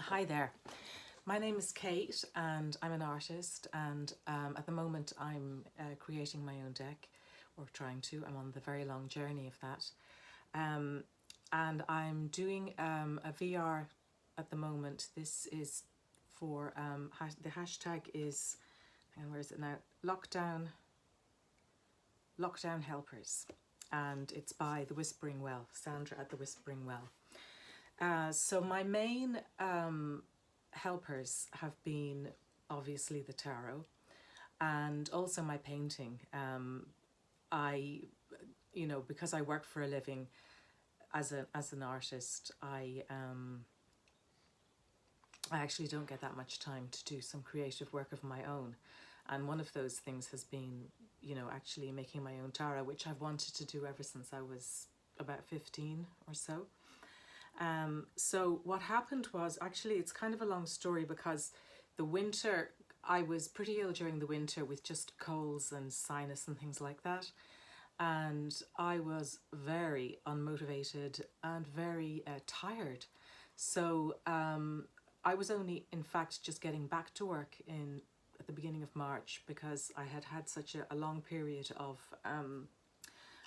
Hi there, my name is Kate and I'm an artist, and at the moment I'm creating my own deck, or trying to. I'm on the very long journey of that, and I'm doing a VR at the moment. This is for, the hashtag is, hang on, where is it now? Lockdownhelpers, and it's by the Whispering Well, Sandra at the Whispering Well. So my main helpers have been obviously the tarot and also my painting. Because I work for a living as an artist, I actually don't get that much time to do some creative work of my own. And one of those things has been, actually making my own tarot, which I've wanted to do ever since I was about 15 or so. So what happened was, actually it's kind of a long story, because the winter, I was pretty ill during the winter with just colds and sinus and things like that. And I was very unmotivated and very tired. So I was only, in fact, just getting back to work at the beginning of March, because I had had such a long period of, I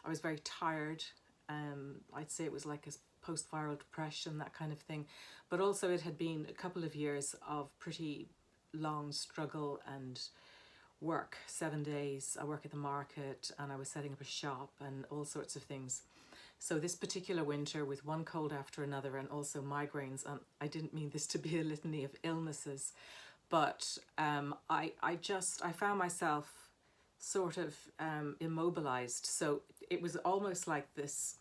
was very tired. I'd say it was like a post-viral depression, that kind of thing. But also it had been a couple of years of pretty long struggle and work, 7 days. I work at the market and I was setting up a shop and all sorts of things. So this particular winter, with one cold after another and also migraines, and I didn't mean this to be a litany of illnesses, but I found myself sort of immobilized. So it was almost like this,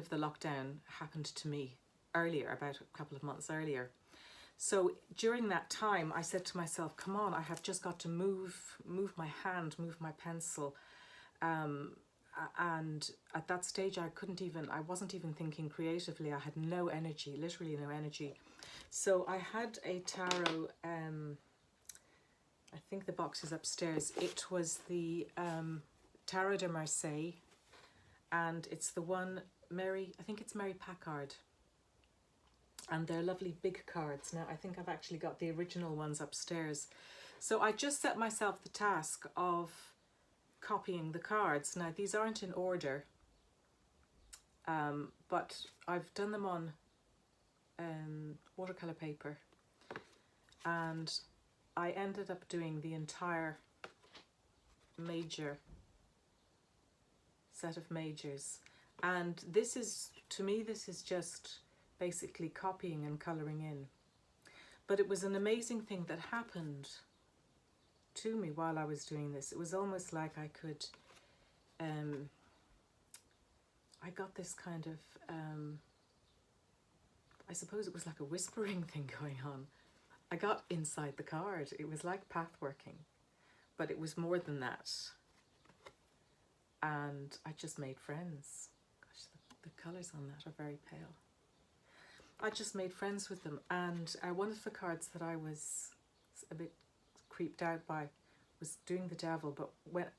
the lockdown happened to me earlier, about a couple of months earlier. So during that time, I said to myself, come on, I have just got to move my hand, move my pencil. And at that stage, I wasn't even thinking creatively. I had no energy, literally no energy. So I had a tarot, I think the box is upstairs. It was the Tarot de Marseilles, and it's the one, I think it's Mary Packard. And they're lovely big cards. Now, I think I've actually got the original ones upstairs. So I just set myself the task of copying the cards. Now, these aren't in order, but I've done them on watercolor paper. And I ended up doing the entire major set of majors. And this is, to me, this is just basically copying and colouring in. But it was an amazing thing that happened to me while I was doing this. It was almost like I could, I got this kind of, I suppose it was like a whispering thing going on. I got inside the card. It was like pathworking, but it was more than that. And I just made friends. Gosh, the colours on that are very pale. I just made friends with them, and one of the cards that I was a bit creeped out by was doing the devil, but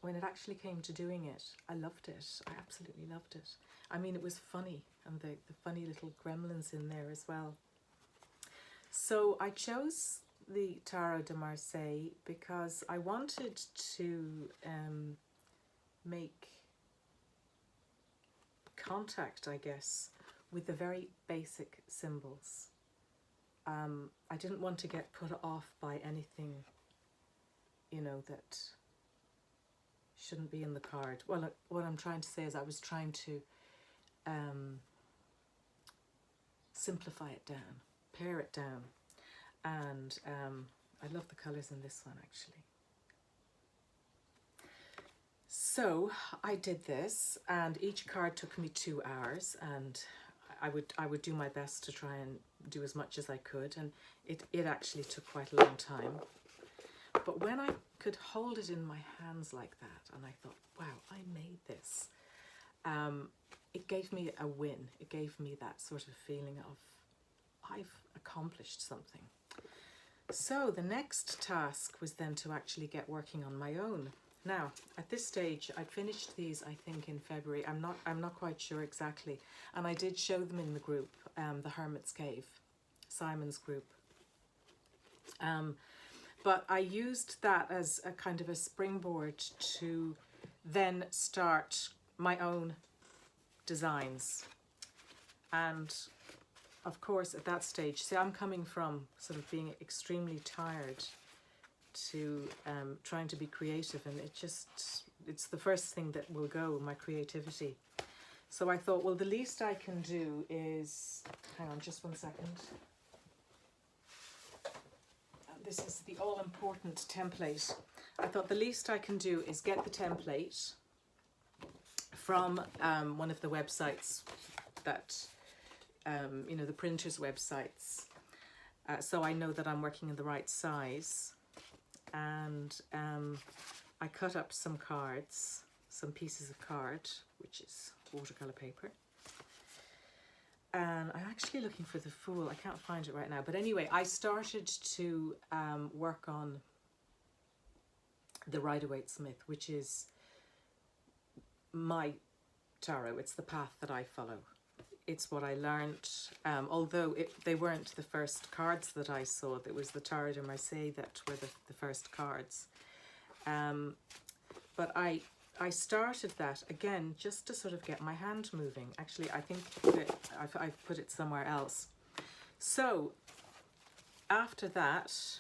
when it actually came to doing it, I loved it. I absolutely loved it. I mean, it was funny, and the funny little gremlins in there as well. So I chose the Tarot de Marseille because I wanted to make contact, I guess, with the very basic symbols. I didn't want to get put off by anything, that shouldn't be in the card. Well, what I'm trying to say is I was trying to simplify it down, pare it down. And I love the colours in this one, actually. So I did this, and each card took me 2 hours, and I would do my best to try and do as much as I could, and it actually took quite a long time. But when I could hold it in my hands like that, and I thought, wow, I made this, it gave me a win. It gave me that sort of feeling of, I've accomplished something. So the next task was then to actually get working on my own. Now, at this stage, I'd finished these, I think, in February. I'm not quite sure exactly. And I did show them in the group, the Hermit's Cave, Simon's group. But I used that as a kind of a springboard to then start my own designs. And of course, at that stage, see, I'm coming from sort of being extremely tired to trying to be creative, and it's the first thing that will go, my creativity. So I thought, well, the least I can do is, hang on just one second. This is the all-important template. I thought the least I can do is get the template from one of the websites that, you know, the printers' websites, so I know that I'm working in the right size. And I cut up some cards, some pieces of card, which is watercolour paper. And I'm actually looking for the Fool. I can't find it right now. But anyway, I started to work on the Rider-Waite-Smith, which is my tarot. It's the path that I follow. It's what I learned, although they weren't the first cards that I saw. It was the Tarot de Marseilles that were the first cards. But I started that, again, just to sort of get my hand moving. Actually, I think that I've put it somewhere else. So, after that,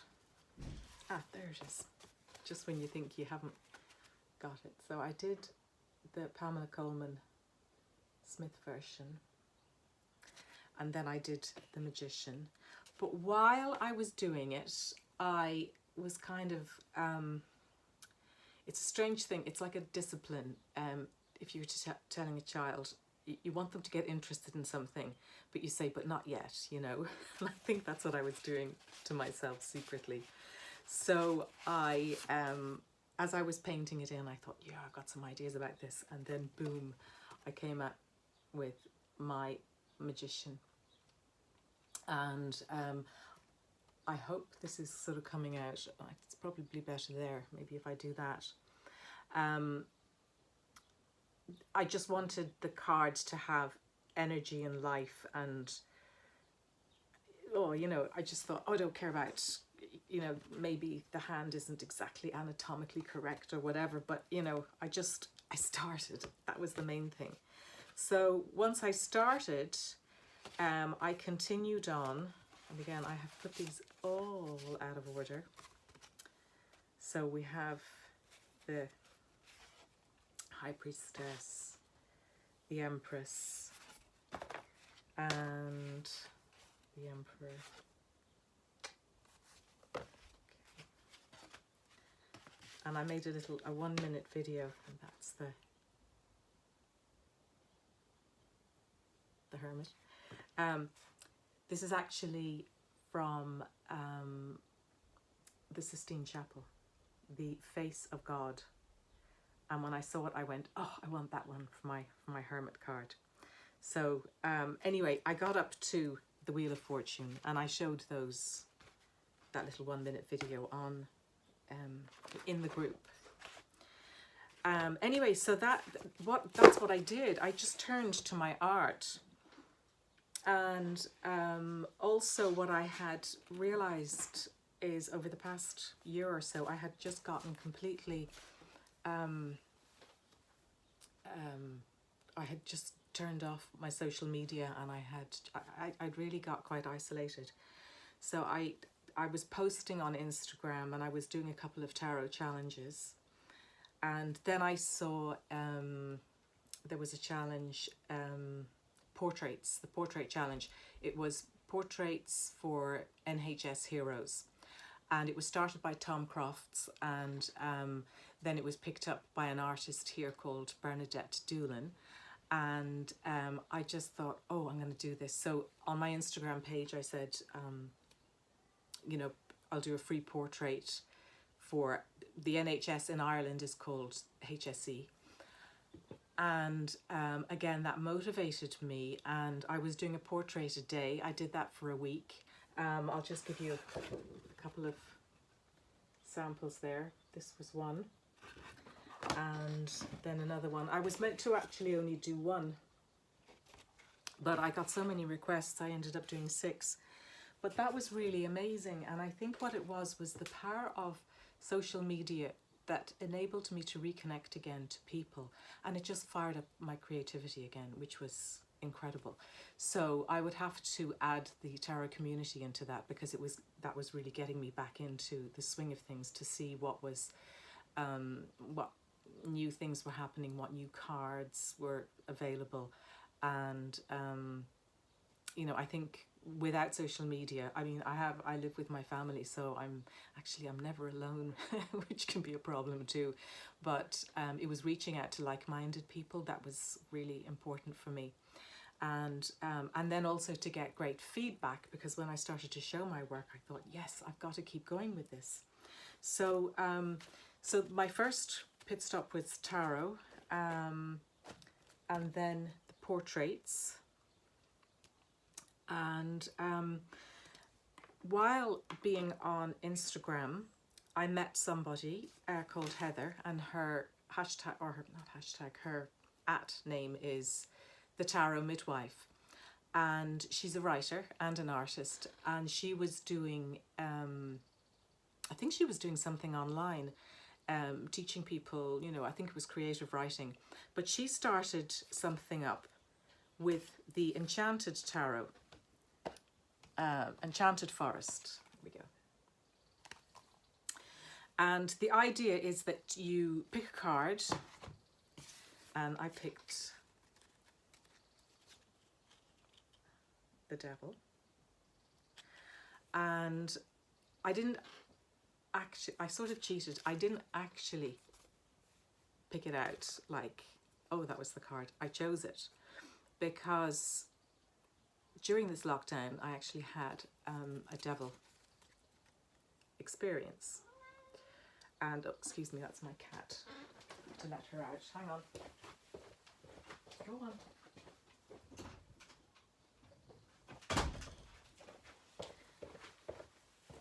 there it is. Just when you think you haven't got it. So I did the Pamela Coleman Smith version. And then I did the Magician. But while I was doing it, I was kind of, it's a strange thing. It's like a discipline. If you were telling a child, you want them to get interested in something, but you say, but not yet, you know. And I think that's what I was doing to myself secretly. So I, as I was painting it in, I thought, yeah, I've got some ideas about this. And then boom, I came up with my Magician. And I hope this is sort of coming out. It's probably better there, maybe if I do that. I just wanted the cards to have energy and life, and you know, I just thought, I don't care about, you know, maybe the hand isn't exactly anatomically correct or whatever, but you know, I started. That was the main thing. So once I started, I continued on, and again, I have put these all out of order. So we have the High Priestess, the Empress, and the Emperor. Okay. And I made a 1-minute video, and that's the Hermit. This is actually from the Sistine Chapel, the Face of God. And when I saw it, I went, oh, I want that one for my Hermit card. So anyway, I got up to the Wheel of Fortune, and I showed that little 1-minute video on in the group. Anyway, so that's what I did. I just turned to my art. And also what I had realized is over the past year or so, I had just gotten completely, I had just turned off my social media, and I'd really got quite isolated. So I was posting on Instagram, and I was doing a couple of tarot challenges. And then I saw there was a challenge, portraits, the portrait challenge. It was portraits for NHS heroes, and it was started by Tom Crofts, and then it was picked up by an artist here called Bernadette Doolan. And I just thought, oh, I'm going to do this. So on my Instagram page, I said, you know, I'll do a free portrait for the NHS in Ireland is called HSE. And again, that motivated me, and I was doing a portrait a day. I did that for a week. I'll just give you a couple of samples there. This was one, and then another one. I was meant to actually only do one, but I got so many requests, I ended up doing 6. But that was really amazing. And I think what it was the power of social media that enabled me to reconnect again to people. And it just fired up my creativity again, which was incredible. So I would have to add the tarot community into that, because that was really getting me back into the swing of things, to see what new things were happening, what new cards were available. And you know, I think without social media, I mean, I live with my family, so I'm never alone, which can be a problem too. But it was reaching out to like-minded people that was really important for me. And then also to get great feedback, because when I started to show my work, I thought, yes, I've got to keep going with this. So so my first pit stop was tarot, and then the portraits. And while being on Instagram, I met somebody called Heather, and her hashtag, or her, not hashtag, her @name is the Tarot Midwife. And she's a writer and an artist, and she was doing, I think she was doing something online, teaching people, you know, I think it was creative writing. But she started something up with the Enchanted Tarot, Enchanted Forest. There we go. And the idea is that you pick a card, and I picked the Devil. And I didn't actually, I sort of cheated. I didn't actually pick it out like, oh, that was the card. I chose it because during this lockdown, I actually had a devil experience. And, oh, excuse me, that's my cat. I have to let her out. Hang on. Go on.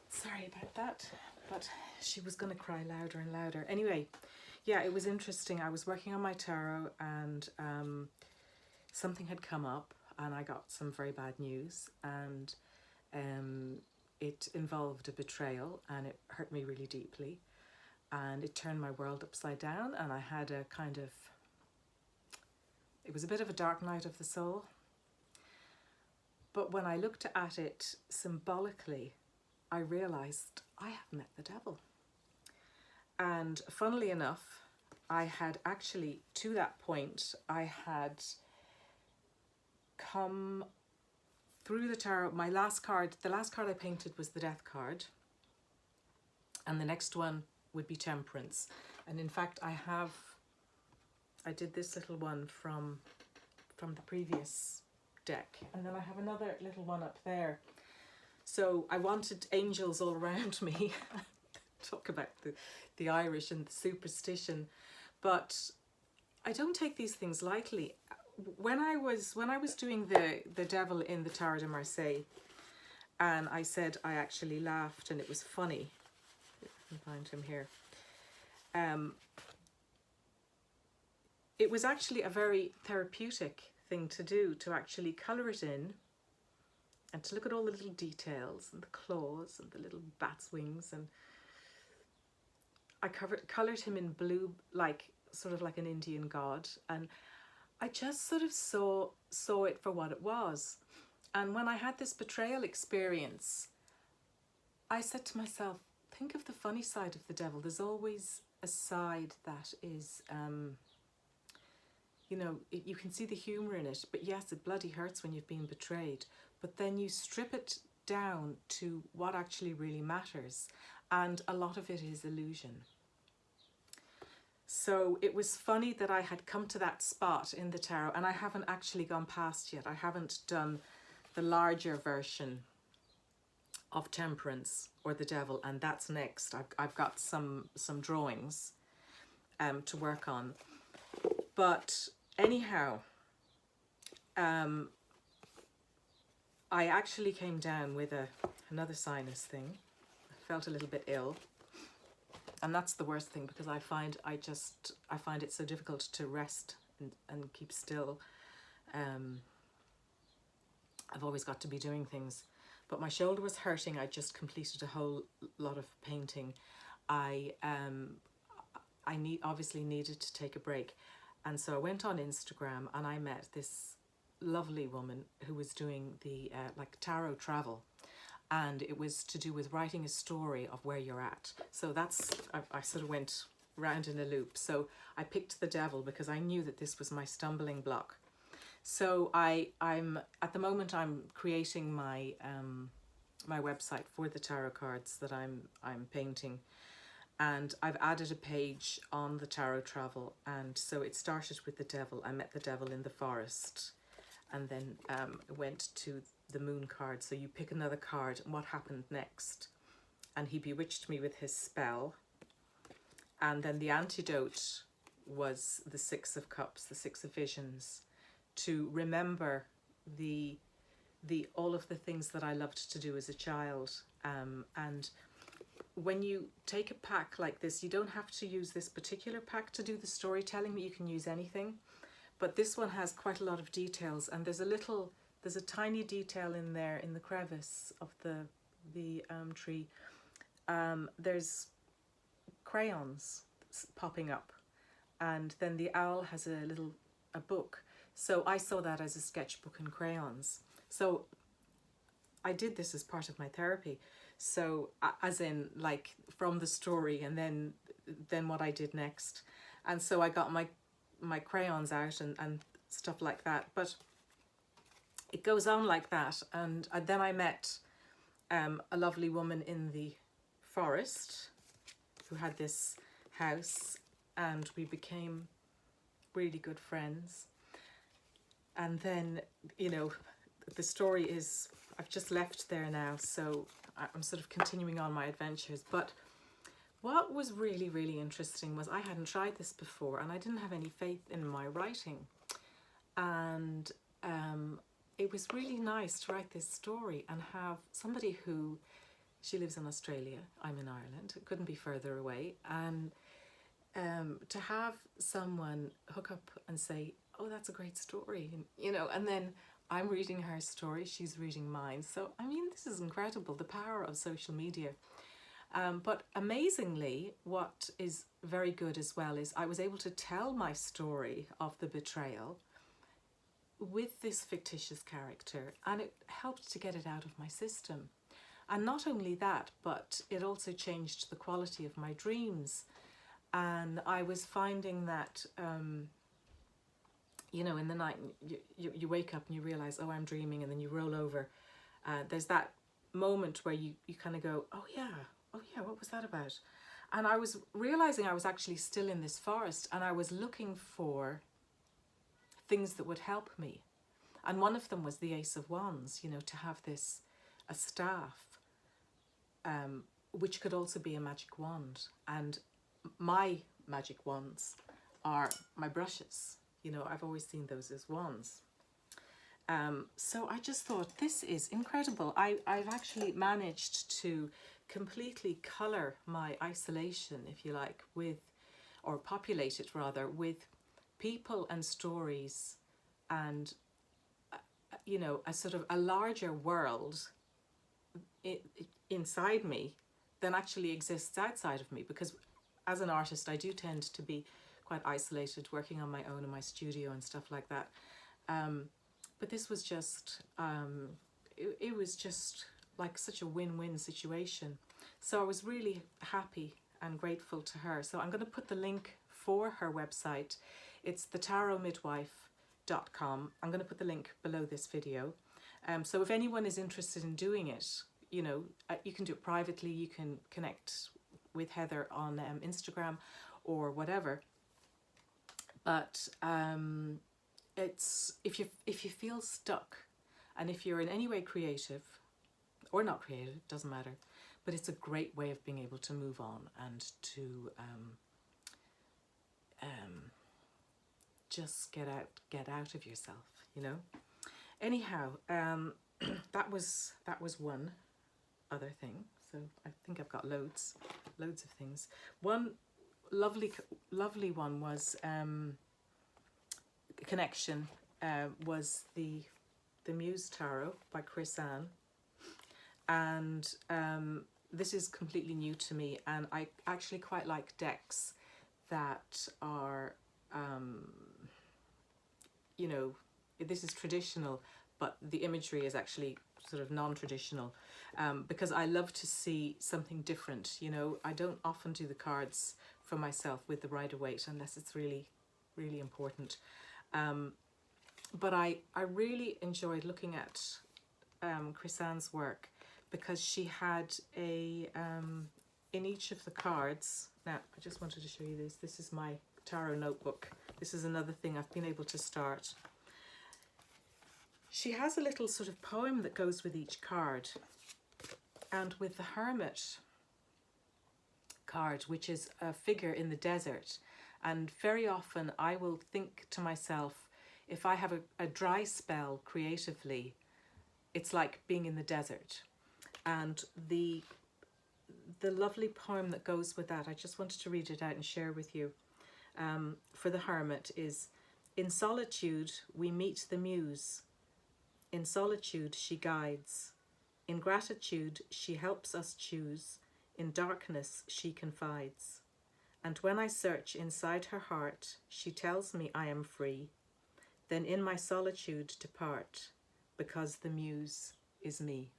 Sorry about that, but she was going to cry louder and louder. Anyway, yeah, it was interesting. I was working on my tarot, and something had come up, and I got some very bad news, and it involved a betrayal, and it hurt me really deeply, and it turned my world upside down, and I had a kind of, it was a bit of a dark night of the soul. But when I looked at it symbolically, I realised I have met the devil. And funnily enough, I had actually, to that point, I had come through the tarot. My last card, the last card I painted was the Death card. And the next one would be Temperance. And in fact, I did this little one from the previous deck. And then I have another little one up there. So I wanted angels all around me. Talk about the Irish and the superstition. But I don't take these things lightly. When I was doing the devil in the Tarot de Marseilles, and I said I actually laughed and it was funny. I can find him here. It was actually a very therapeutic thing to do, to actually colour it in and to look at all the little details and the claws and the little bat's wings. And I coloured him in blue, like sort of like an Indian god, and I just sort of saw it for what it was. And when I had this betrayal experience, I said to myself, think of the funny side of the devil. There's always a side that is, you know, you can see the humour in it, but yes, it bloody hurts when you've been betrayed. But then you strip it down to what actually really matters, and a lot of it is illusion. So it was funny that I had come to that spot in the tarot, and I haven't actually gone past yet. I haven't done the larger version of Temperance or the Devil, and that's next. I've got some drawings to work on. But anyhow, I actually came down with another sinus thing. I felt a little bit ill. And that's the worst thing, because I find it so difficult to rest and keep still. I've always got to be doing things. but my shoulder was hurting. I just completed a whole lot of painting. I obviously needed to take a break, and so I went on Instagram and I met this lovely woman who was doing the like tarot travel, and it was to do with writing a story of where you're at. So that's, I sort of went round in a loop. So I picked the devil because I knew that this was my stumbling block. So I'm at the moment I'm creating my my website for the tarot cards that I'm painting, and I've added a page on the tarot travel. And so it started with the devil. I met the devil in the forest, and then went to the moon card. So you pick another card and what happened next. And he bewitched me with his spell. And then the antidote was the Six of Cups, the Six of Visions, to remember the all of the things that I loved to do as a child. And when you take a pack like this, you don't have to use this particular pack to do the storytelling, but you can use anything. But this one has quite a lot of details, and there's a tiny detail in there in the crevice of the tree. There's crayons popping up, and then the owl has a book. So I saw that as a sketchbook and crayons. So I did this as part of my therapy. So as in like from the story, and then what I did next. And so I got my crayons out and stuff like that. But it goes on like that. And then I met a lovely woman in the forest who had this house, and we became really good friends. And then, you know, the story is, I've just left there now, so I'm sort of continuing on my adventures. But what was really, really interesting was I hadn't tried this before, and I didn't have any faith in my writing. And it was really nice to write this story and have somebody who, she lives in Australia, I'm in Ireland, it couldn't be further away, and to have someone hook up and say, oh, that's a great story, you know, and then I'm reading her story, she's reading mine. So, I mean, this is incredible, the power of social media. But amazingly, what is very good as well is I was able to tell my story of the betrayal with this fictitious character, and it helped to get it out of my system. And not only that, but it also changed the quality of my dreams. And I was finding that, you know, in the night, you wake up and you realize, oh, I'm dreaming, and then you roll over. There's that moment where you kind of go, oh yeah, what was that about? And I was realizing I was actually still in this forest, and I was looking for things that would help me. And one of them was the Ace of Wands, you know, to have this, a staff, which could also be a magic wand. And my magic wands are my brushes. You know, I've always seen those as wands. So I just thought, this is incredible. I've actually managed to completely colour my isolation, if you like, with, or populate it rather, with people and stories and, you know, a sort of a larger world inside me than actually exists outside of me. Because as an artist, I do tend to be quite isolated, working on my own in my studio and stuff like that. But this was just, it was just like such a win-win situation. So I was really happy and grateful to her. So I'm going to put the link for her website. It's thetarotmidwife.com. I'm going to put the link below this video. So if anyone is interested in doing it, you know, you can do it privately. You can connect with Heather on Instagram or whatever. But it's, if you feel stuck, and if you're in any way creative or not creative, doesn't matter, but it's a great way of being able to move on and to just get out of yourself, you know. Anyhow, that was one other thing. So I think I've got loads of things. One lovely one was connection was the Muse Tarot by Chris Ann. and this is completely new to me, and I actually quite like decks that are, you know, this is traditional, but the imagery is actually sort of non-traditional, because I love to see something different. You know, I don't often do the cards for myself with the Rider-Waite unless it's really, really important. But I really enjoyed looking at Chris-Anne's work, because she had a, in each of the cards, now I just wanted to show you this, this is my tarot notebook, this is another thing I've been able to start. She has a little sort of poem that goes with each card, and with the Hermit card, which is a figure in the desert, and very often I will think to myself, if I have a dry spell creatively, it's like being in the desert. And the lovely poem that goes with that, I just wanted to read it out and share with you, for the Hermit is, in solitude we meet the Muse, in solitude she guides, in gratitude she helps us choose, in darkness she confides, and when I search inside her heart, she tells me I am free, then in my solitude depart, because the Muse is me.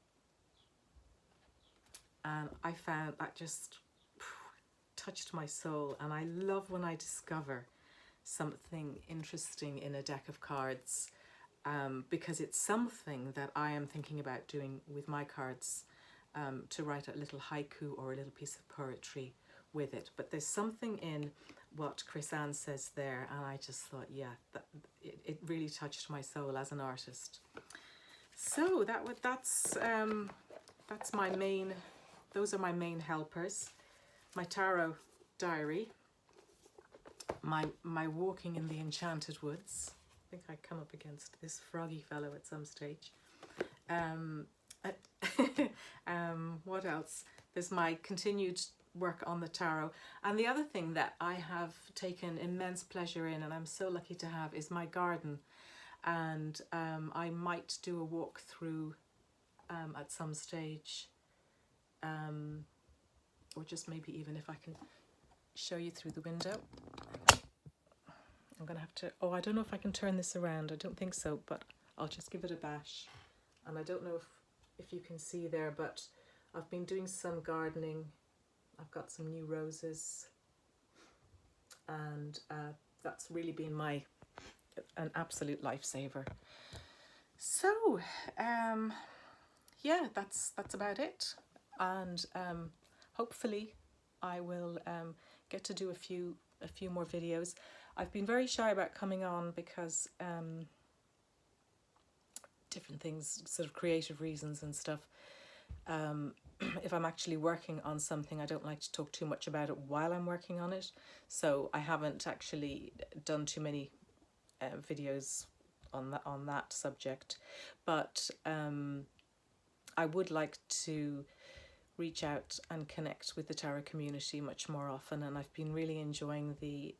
And I found that just touched my soul, and I love when I discover something interesting in a deck of cards, because it's something that I am thinking about doing with my cards, to write a little haiku or a little piece of poetry with it. But there's something in what Chris-Anne says there, and I just thought, yeah, it really touched my soul as an artist. So that's my main, those are my main helpers. My tarot diary, my walking in the enchanted woods. I think I come up against this froggy fellow at some stage. What else? There's my continued work on the tarot. And the other thing that I have taken immense pleasure in, and I'm so lucky to have, is my garden. And I might do a walk through at some stage, or just maybe even if I can show you through the window. I'm gonna have to, oh, I don't know if I can turn this around, I don't think so, but I'll just give it a bash. And I don't know if you can see there, but I've been doing some gardening. I've got some new roses, and that's really been an absolute lifesaver. So yeah, that's about it, and hopefully I will get to do a few more videos. I've been very shy about coming on because different things, sort of creative reasons and stuff. If I'm actually working on something, I don't like to talk too much about it while I'm working on it, so I haven't actually done too many videos on that subject. But I would like to reach out and connect with the tarot community much more often, and I've been really enjoying the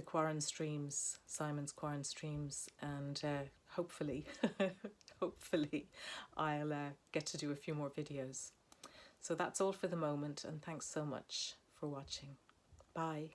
Quarren streams, Simon's Quarren streams, and hopefully hopefully I'll get to do a few more videos. So that's all for the moment, and thanks so much for watching. Bye.